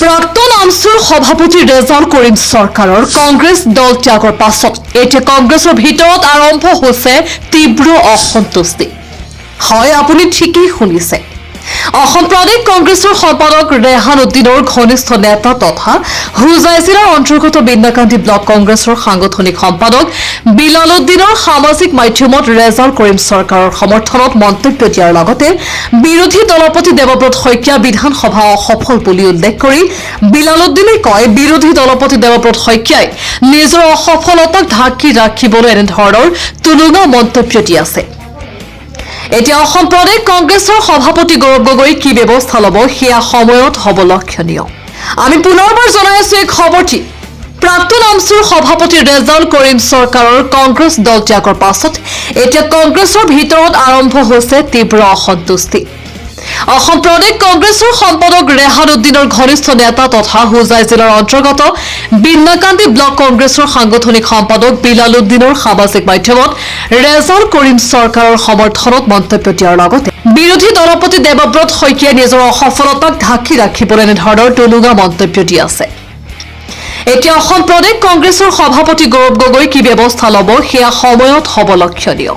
প্ৰাক্তন আমচুৰ সভাপতি ৰেজাউল কৰিম চৰকাৰৰ কংগ্ৰেছ দল ত্যাগৰ পাছত এতিয়া কংগ্ৰেছৰ ভিতৰত আৰম্ভ হৈছে তীব্ৰ অসন্তুষ্টি। হয়, আপুনি ঠিকেই শুনিছে। অসম প্ৰদেশ কংগ্ৰেছৰ সম্পাদক ৰেহান উদ্দিনৰ ঘনিষ্ঠ নেতা তথা হোজাই জিলাৰ অন্তৰ্গত বিন্নাকান্দি ব্লক কংগ্ৰেছৰ সাংগঠনিক সম্পাদক বিলাল উদ্দিনৰ সামাজিক মাধ্যমত ৰেজাউল কৰিম চৰকাৰৰ সমৰ্থনত মন্তব্য দিয়াৰ লগতে বিৰোধী দলপতি দেৱব্ৰত শইকীয়া বিধানসভা অসফল বুলি উল্লেখ কৰি বিলাল উদ্দিনে কয়, বিৰোধী দলপতি দেৱব্ৰত শইকীয়াই নিজৰ অসফলতাক ঢাকি ৰাখিবলৈ এনেধৰণৰ তুলনা মন্তব্য দি আছে। এতিয়া অসম প্ৰদেশ কংগ্ৰেছৰ সভাপতি গৌৰৱ গগৈ কি ব্যৱস্থা ল'ব সেয়া সময়ত হ'ব লক্ষণীয়। আমি পুনৰবাৰ জনাই আছো এই খবৰটি। প্ৰাক্তন আমচুৰ সভাপতি ৰেজাউল কৰিম চৰকাৰৰ কংগ্ৰেছ দল ত্যাগৰ পাছত এতিয়া কংগ্ৰেছৰ ভিতৰত আৰম্ভ হৈছে তীব্ৰ অসন্তুষ্টি। অসম প্ৰদেশ কংগ্ৰেছৰ সম্পাদক ৰেহান উদ্দিনৰ ঘনিষ্ঠ নেতা তথা হোজাই জিলাৰ অন্তৰ্গত বিন্নাকান্দি ব্লক কংগ্ৰেছৰ সাংগঠনিক সম্পাদক বিলাল উদ্দিনৰ সামাজিক মাধ্যমত ৰেজাউল কৰিম চৰকাৰৰ সমৰ্থনত মন্তব্য দিয়াৰ লগতে বিৰোধী দলপতি দেৱব্ৰত শইকীয়াই নিজৰ অসফলতাক ঢাকি ৰাখিবলৈ এনেধৰণৰ তুলনা মন্তব্য দি আছে। এতিয়া অসম প্ৰদেশ কংগ্ৰেছৰ সভাপতি গৌৰৱ গগৈ কি ব্যৱস্থা ল'ব সেয়া সময়ত হ'ব লক্ষণীয়।